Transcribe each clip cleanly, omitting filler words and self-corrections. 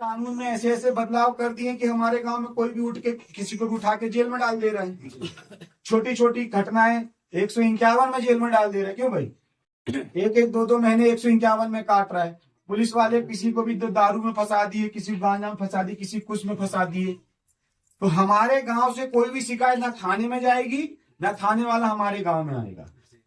कानून में ऐसे ऐसे बदलाव कर दिए कि हमारे गांव में कोई भी उठ के किसी को भी उठा के जेल में डाल दे रहा है। छोटी छोटी घटनाएं 151 में जेल में डाल दे रहा है। क्यों भाई? एक एक दो दो महीने 151 में काट रहा है। पुलिस वाले किसी को भी दारू में फंसा दिए, किसी को गांजा में फंसा दिए, किसी कुछ में फंसा दिए। तो हमारे गांव से कोई भी शिकायत ना थाने में जाएगी, ना थाने वाला हमारे गांव में आएगा।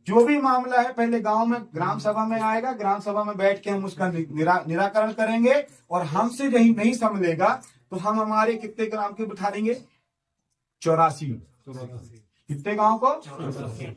जो भी मामला है पहले गांव में ग्राम सभा में आएगा, ग्राम सभा में बैठ के हम उसका निराकरण करेंगे। और हमसे यही नहीं संभलेगा तो हम हमारे कितने ग्राम के बिठा देंगे? 84। कितने गांव को?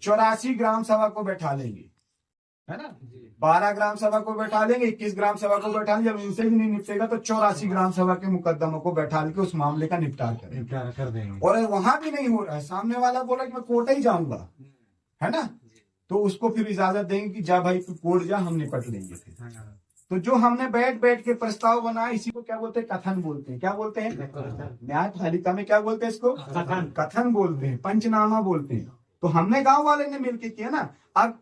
84 ग्राम सभा को बैठा लेंगे, है ना। 12 ग्राम सभा को बैठा लेंगे, 21 ग्राम सभा को बैठा लेंगे। जब इनसे भी नहीं निपटेगा तो 84 ग्राम सभा के मुकदमों को बैठा के उस मामले का निपटारा कर देंगे। और वहां भी नहीं हो रहा है, सामने वाला बोला कि मैं कोर्ट ही जाऊंगा, है ना, तो उसको फिर इजाजत देंगे कि जा भाई तू कोर्ट जा, हम निपट लेंगे फिर। तो जो हमने बैठ बैठ के प्रस्ताव बनाया, इसी को क्या बोलते हैं? कथन बोलते हैं। क्या बोलते हैं? न्यायपालिका में क्या बोलते हैं इसको? कथन बोलते हैं, पंचनामा बोलते हैं। तो हमने गांव वाले ने मिलके किया ना। अब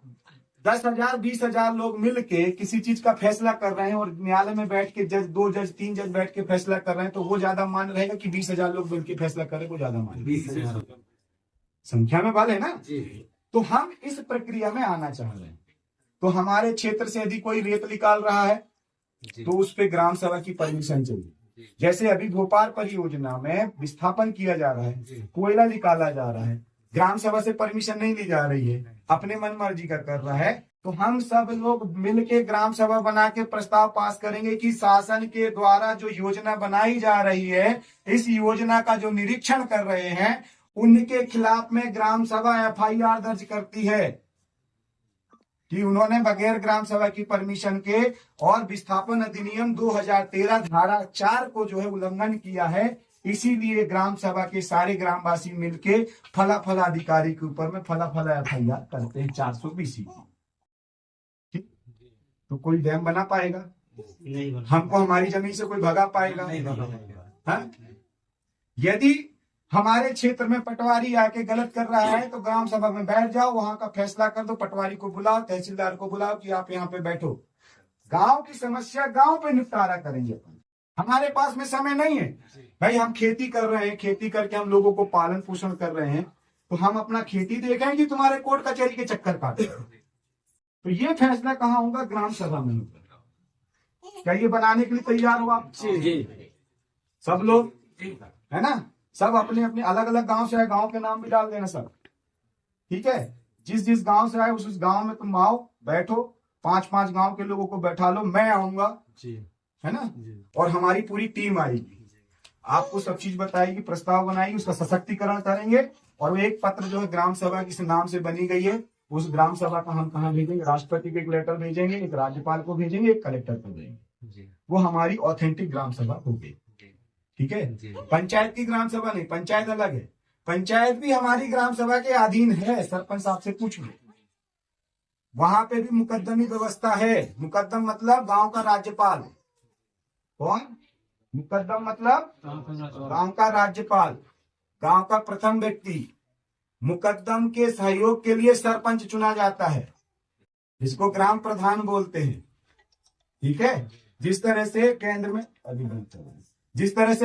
10,000 20,000 लोग मिलके किसी चीज का फैसला कर रहे हैं और न्यायालय में बैठ के जज, 2 जज 3 जज बैठ के फैसला कर रहे हैं, तो वो ज्यादा मान रहेगा कि 20,000 लोग मिलकर फैसला करे, वो ज्यादा मान? 20,000 संख्या में बात है ना। तो हम इस प्रक्रिया में आना चाह रहे हैं। तो हमारे क्षेत्र से यदि कोई रेत निकाल रहा है तो उस पे ग्राम सभा की परमिशन चाहिए। जैसे अभी भोपाल परियोजना में विस्थापन किया जा रहा है, कोयला निकाला जा रहा है, ग्राम सभा से परमिशन नहीं ली जा रही है, अपने मन मर्जी का कर रहा है। तो हम सब लोग मिलके ग्राम सभा बना के प्रस्ताव पास करेंगे कि शासन के द्वारा जो योजना बनाई जा रही है, इस योजना का जो निरीक्षण कर रहे हैं, उनके खिलाफ में ग्राम सभा FIR दर्ज करती है कि उन्होंने बगैर ग्राम सभा की परमिशन के और विस्थापन अधिनियम 2013 धारा 4 को जो है उल्लंघन किया है। इसीलिए ग्राम सभा के सारे ग्रामवासी मिलके फला अधिकारी के ऊपर में फला FIR करते हैं 420। ठीक। तो कोई डैम बना पाएगा नहीं, हमको हमारी जमीन से कोई भगा पाएगा नहीं। यदि हमारे क्षेत्र में पटवारी आके गलत कर रहा है तो ग्राम सभा में बैठ जाओ, वहां का फैसला कर दो, पटवारी को बुलाओ, तहसीलदार को बुलाओ कि आप यहाँ पे बैठो। गांव की समस्या गांव पे निपटारा करेंगे अपन। हमारे पास में समय नहीं है भाई, हम खेती कर रहे हैं, खेती करके हम लोगों को पालन पोषण कर रहे हैं, तो हम अपना खेती देखें कि तुम्हारे कोर्ट कचहरी के चक्कर काटे। तो ये फैसला कहाँ होगा? ग्राम सभा में होगा। क्या ये बनाने के लिए तैयार हो आप सब लोग? है ना। सब अपने अपने अलग अलग गांव से आए, गांव के नाम भी डाल देना सब, ठीक है। जिस जिस गांव से आए उस गांव में तुम आओ, बैठो, 5-5 गांव के लोगों को बैठा लो, मैं आऊंगा, है ना, और हमारी पूरी टीम आएगी, आपको सब चीज बताएगी, प्रस्ताव बनाएगी, उसका सशक्तिकरण करेंगे। और वो एक पत्र जो है ग्राम सभा किस नाम से बनी गई है, उस ग्राम सभा का हम कहाँ भेजेंगे? राष्ट्रपति को एक लेटर भेजेंगे, एक राज्यपाल को भेजेंगे, एक कलेक्टर को भेजेंगे। वो हमारी ऑथेंटिक ग्राम सभा होगी, ठीक है। पंचायत की ग्राम सभा नहीं, पंचायत अलग है। पंचायत भी हमारी ग्राम सभा के अधीन है, सरपंच साहब से पूछ लो। वहां पे भी मुकद्दमी व्यवस्था है। मुकद्दम मतलब गांव का राज्यपाल। कौन? मुकद्दम मतलब गांव का राज्यपाल, गांव का प्रथम व्यक्ति। मुकद्दम के सहयोग के लिए सरपंच चुना जाता है, जिसको ग्राम प्रधान बोलते हैं, ठीक है। जिस तरह से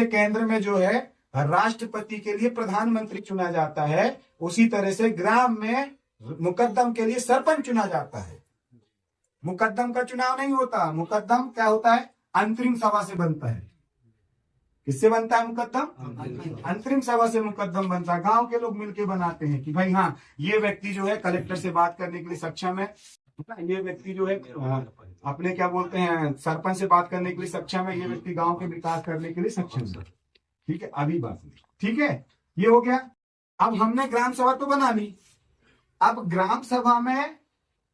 केंद्र में जो है राष्ट्रपति के लिए प्रधानमंत्री चुना जाता है, उसी तरह से ग्राम में मुकद्दम के लिए सरपंच चुना जाता है। मुकद्दम का चुनाव नहीं होता। मुकद्दम क्या होता है? अंतरिम सभा से बनता है। किससे बनता है मुकद्दम? अंतरिम सभा से मुकद्दम बनता है। गांव के लोग मिलके बनाते हैं कि भाई हाँ, ये व्यक्ति जो है कलेक्टर से बात करने के लिए सक्षम है, ये व्यक्ति जो है अपने क्या बोलते हैं सरपंच से बात करने के लिए सक्षम है, ये व्यक्ति गांव के विकास करने के लिए सक्षम है, ठीक है। अभी बात नहीं, ठीक है, ये हो गया। अब हमने ग्राम सभा तो बना ली, अब ग्राम सभा में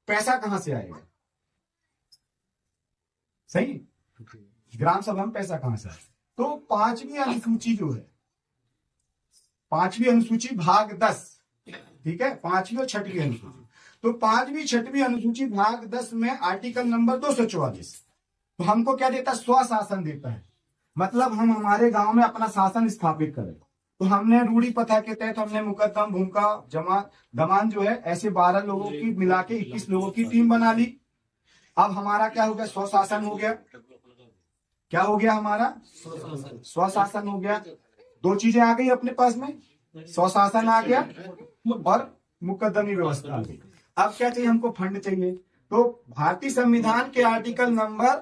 पैसा कहां से आएगा? सही, ग्राम सभा में पैसा कहां से आएगा? तो 5वीं अनुसूची जो है, 5वीं अनुसूची भाग 10, ठीक है, 5वीं और 6वीं अनुसूची। तो 5वीं 6वीं अनुसूची भाग 10 में आर्टिकल नंबर 244 तो हमको क्या देता है? स्वशासन देता है। मतलब हम हमारे गांव में अपना शासन स्थापित करें। तो हमने रूढ़ी प्रथा के तहत हमने मुकद्दम, भूमिका, दमान जो है ऐसे 12 लोगों की मिला के 21 लोगों की टीम बना ली। अब हमारा क्या हो गया? स्वशासन हो गया। क्या हो गया हमारा? स्वशासन हो गया। दो चीजें आ गई अपने पास में, स्वशासन आ गया और मुकदमी व्यवस्था आ गई। अब क्या चाहिए हमको? फंड चाहिए। तो भारतीय संविधान के आर्टिकल नंबर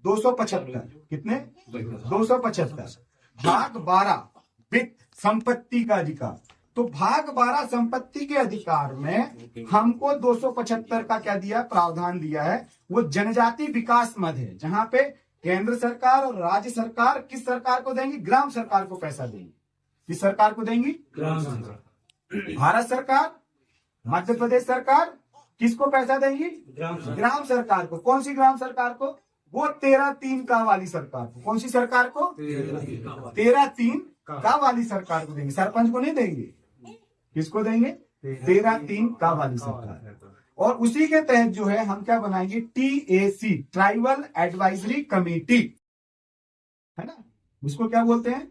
275, कितने? 275, भाग 12 वित्त संपत्ति का अधिकार। तो भाग 12 संपत्ति के अधिकार में हमको 275 का क्या दिया? प्रावधान दिया है। वो जनजाति विकास मद है, जहां पे केंद्र सरकार और राज्य सरकार किस सरकार को देंगी? ग्राम सरकार को पैसा देंगी। किस सरकार को देंगी? ग्राम सरकार। भारत सरकार, मध्य प्रदेश सरकार किसको पैसा देंगी? ग्राम सरकार को। कौन सी ग्राम सरकार को? वो 13-3 का वाली सरकार को। कौन सी सरकार को? 13-3 का वाली सरकार को देंगे। सरपंच को नहीं देंगे। किसको देंगे? 13-3 का वाली सरकार। और उसी के तहत जो है हम क्या बनाएंगे? TAC, ट्राइबल एडवाइजरी कमेटी, है ना? उसको क्या बोलते हैं?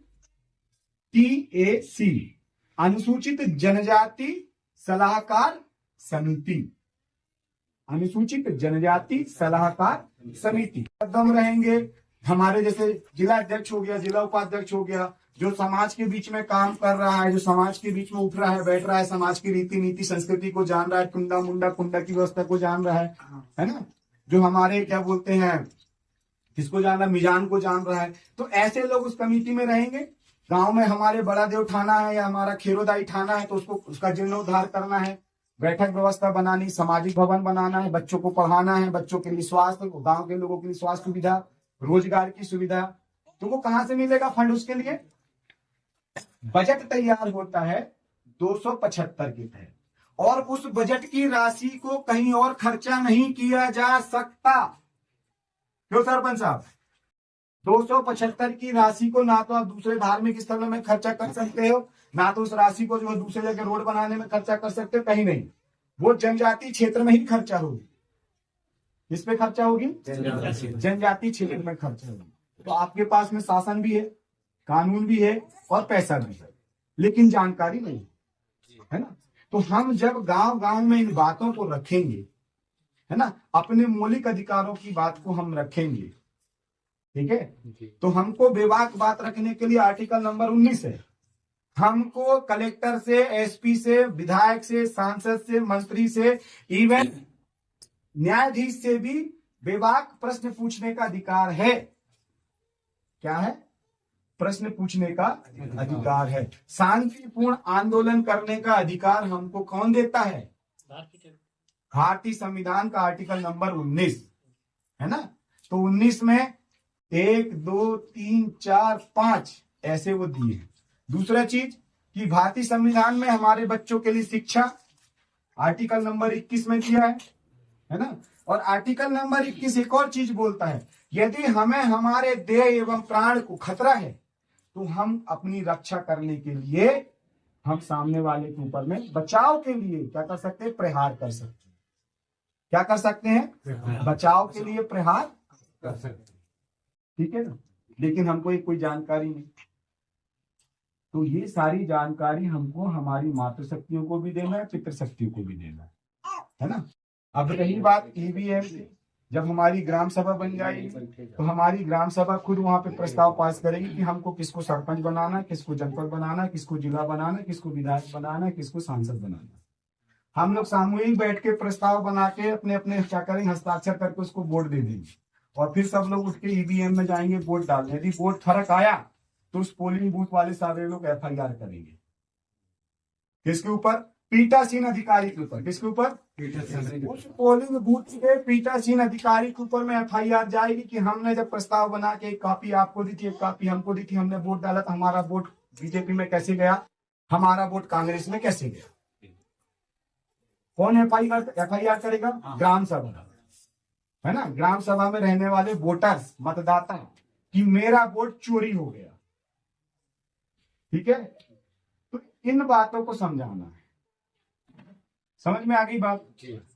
TAC, अनुसूचित जनजाति सलाहकार समिति। अनुसूचित जनजाति सलाहकार समिति कदम रहेंगे। हमारे जैसे जिला अध्यक्ष हो गया, जिला उपाध्यक्ष हो गया, जो समाज के बीच में काम कर रहा है, जो समाज के बीच में उठ रहा है, बैठ रहा है, समाज की रीति नीति संस्कृति को जान रहा है, टुंडा मुंडा कुंडा की व्यवस्था को जान रहा है ना? जो हमारे क्या बोलते हैं, किसको जान रहा है? मिजान को जान रहा है। तो ऐसे लोग उस कमेटी में रहेंगे। गांव में हमारे बड़ा देव ठाना है या हमारा खेरोदाई ठाना है, तो उसको उसका जीर्णोद्धार करना है, बैठक व्यवस्था बनानी, सामाजिक भवन बनाना है, बच्चों को पढ़ाना है, बच्चों के लिए स्वास्थ्य, गांव के लोगों के लिए स्वास्थ्य सुविधा, रोजगार की सुविधा। तो वो कहां से मिलेगा फंड? उसके लिए बजट तैयार होता है 275 के तहत, और उस बजट की राशि को कहीं और खर्चा नहीं किया जा सकता। क्यों सरपंच साहब? 275 की राशि को ना तो आप दूसरे धार्मिक स्थलों में खर्चा कर सकते हो, ना तो उस राशि को जो है दूसरे जगह रोड बनाने में खर्चा कर सकते हो, कहीं नहीं। वो जनजाति क्षेत्र में ही खर्चा होगी। किस पे खर्चा होगी? जनजाति क्षेत्र में खर्चा होगी। तो आपके पास में शासन भी है, कानून भी है और पैसा भी है, लेकिन जानकारी नहीं, है ना? तो हम जब गांव गांव में इन बातों को रखेंगे, है ना, अपने मौलिक अधिकारों की बात को हम रखेंगे, ठीक है, तो हमको बेबाक बात रखने के लिए आर्टिकल नंबर 19 है। हमको कलेक्टर से, SP से, विधायक से, सांसद से, मंत्री से, इवन न्यायाधीश से भी बेबाक प्रश्न पूछने का अधिकार है। क्या है? प्रश्न पूछने का अधिकार है। शांतिपूर्ण आंदोलन करने का अधिकार हमको कौन देता है? भारतीय संविधान का आर्टिकल नंबर 19, है ना? तो 19 में 1, 2, 3, 4, 5 ऐसे वो दिए हैं। दूसरा चीज कि भारतीय संविधान में हमारे बच्चों के लिए शिक्षा आर्टिकल नंबर 21 में दिया है ना? और आर्टिकल नंबर 21 एक और चीज बोलता है, यदि हमें हमारे देह एवं प्राण को खतरा है तो हम अपनी रक्षा करने के लिए हम सामने वाले के ऊपर में बचाव के लिए क्या कर सकते हैं? प्रहार कर सकते हैं। क्या कर सकते हैं? बचाव के लिए प्रहार कर सकते हैं, ठीक है ना? लेकिन हमको कोई जानकारी नहीं। तो ये सारी जानकारी हमको हमारी मातृशक्तियों को भी देना है, पितृशक्तियों को भी देना है ना? अब रही बात EVM की, जब हमारी ग्राम सभा बन जाएगी तो हमारी ग्राम सभा खुद वहां पे प्रस्ताव पास करेगी कि हमको किसको सरपंच बनाना है, किसको जनपद बनाना है, किसको जिला बनाना है, किसको विधायक बनाना है, किसको सांसद बनाना है। हम लोग सामूहिक बैठ के प्रस्ताव बना के अपने अपने क्या करेंगे? हस्ताक्षर करके उसको वोट दे देंगे, और फिर सब लोग उठ के EVM में जाएंगे वोट डालने। यदि वोट फर्क आया तो उस पोलिंग बूथ वाले सारे लोग FIR करेंगे। किसके ऊपर? पीठासीन अधिकारी के ऊपर। किसके ऊपर? उस पोलिंग बूथ के पीठासीन अधिकारी के ऊपर में FIR जाएगी कि हमने जब प्रस्ताव बना के एक कॉपी आपको दी थी, एक कॉपी हमको दी थी, हमने वोट डाला था, हमारा वोट BJP में कैसे गया, हमारा वोट कांग्रेस में कैसे गया। कौन FIR करेगा? ग्राम सभा, है ना? ग्राम सभा में रहने वाले वोटर्स, मतदाता, कि मेरा वोट चोरी हो गया, ठीक है? तो इन बातों को समझाना है। समझ में आ गई बात?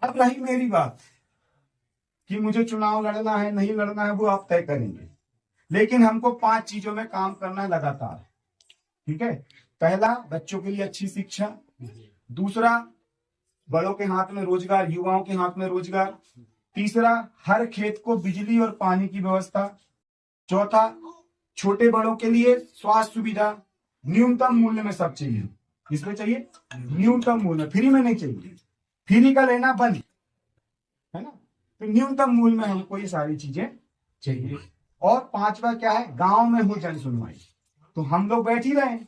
अब रही मेरी बात कि मुझे चुनाव लड़ना है नहीं लड़ना है, वो आप तय करेंगे, लेकिन हमको 5 चीजों में काम करना है लगातार, ठीक है? पहला, बच्चों के लिए अच्छी शिक्षा। दूसरा, बड़ों के हाथ में रोजगार, युवाओं के हाथ में रोजगार। तीसरा, हर खेत को बिजली और पानी की व्यवस्था। चौथा, छोटे बड़ों के लिए स्वास्थ्य सुविधा न्यूनतम मूल्य में सब चाहिए। किसमें चाहिए? न्यूनतम मूल्य, फ्री में नहीं चाहिए, फ्री का लेना बंद है ना। तो न्यूनतम मूल्य में हमको ये सारी चीजें चाहिए। और पांचवा क्या है? गांव में हो जन सुनवाई। तो हम लोग बैठ ही रहे हैं,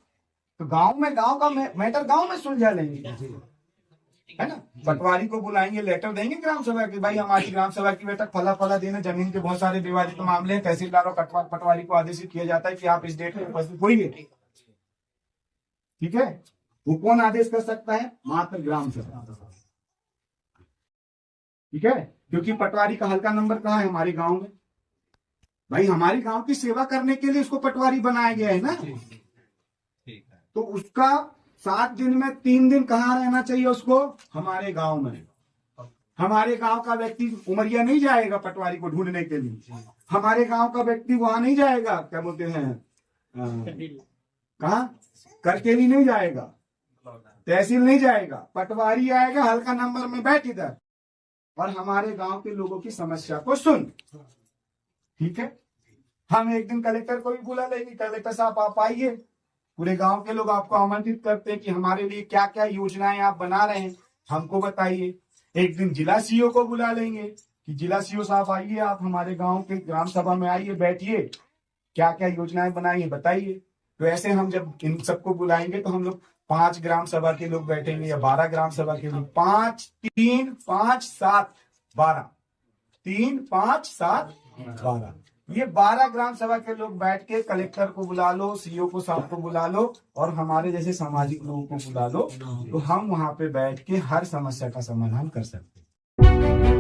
तो गांव का मैटर गांव में सुलझा लेंगे, है ना। पटवारी को बुलाएंगे, लेटर देंगे ग्राम सभा के, भाई हमारी ग्राम सभा की बैठक फला फला दिन, जमीन के बहुत सारे विवादित मामले हैं, तहसीलदार और पटवारी को आदेशित किया जाता है कि आप इस डेट में उपस्थित होइए। ठीक है, वो कौन आदेश कर सकता है? मात्र ग्राम सभा। ठीक है, क्योंकि पटवारी का हल्का नंबर कहाँ है? हमारे गांव में। भाई हमारे गांव की सेवा करने के लिए उसको पटवारी बनाया गया है ना। तो उसका 7 दिन में 3 दिन कहाँ रहना चाहिए उसको? हमारे गांव में। हमारे गांव का व्यक्ति उमरिया नहीं जाएगा पटवारी को ढूंढने के लिए, हमारे गांव का व्यक्ति वहां नहीं जाएगा, क्या बोलते हैं, कहा, करकेली नहीं जाएगा, तहसील नहीं जाएगा, पटवारी आएगा हल्का नंबर में, बैठ इधर और हमारे गांव के लोगों की समस्या को सुन। ठीक है, हम एक दिन कलेक्टर को भी बुला लेंगे, कलेक्टर साहब आप आइए, पूरे गांव के लोग आपको आमंत्रित करते हैं कि हमारे लिए क्या क्या योजनाएं आप बना रहे हैं हमको बताइए। एक दिन जिला सीओ को बुला लेंगे कि जिला सीओ साहब आइए, आप हमारे गांव के ग्राम सभा में आइए, बैठिए, क्या क्या योजनाएं बनाई है बताइए। तो ऐसे हम जब इन सबको बुलाएंगे तो हम लोग 5 ग्राम सभा के लोग बैठेंगे या 12 ग्राम सभा के लोग, 5 3 5 7 12, 3 5 7 12, ये 12 ग्राम सभा के लोग बैठ के कलेक्टर को बुला लो, सीओ को साहब को बुला लो और हमारे जैसे सामाजिक लोगों को बुला लो, तो हम वहां पे बैठ के हर समस्या का समाधान कर सकते हैं।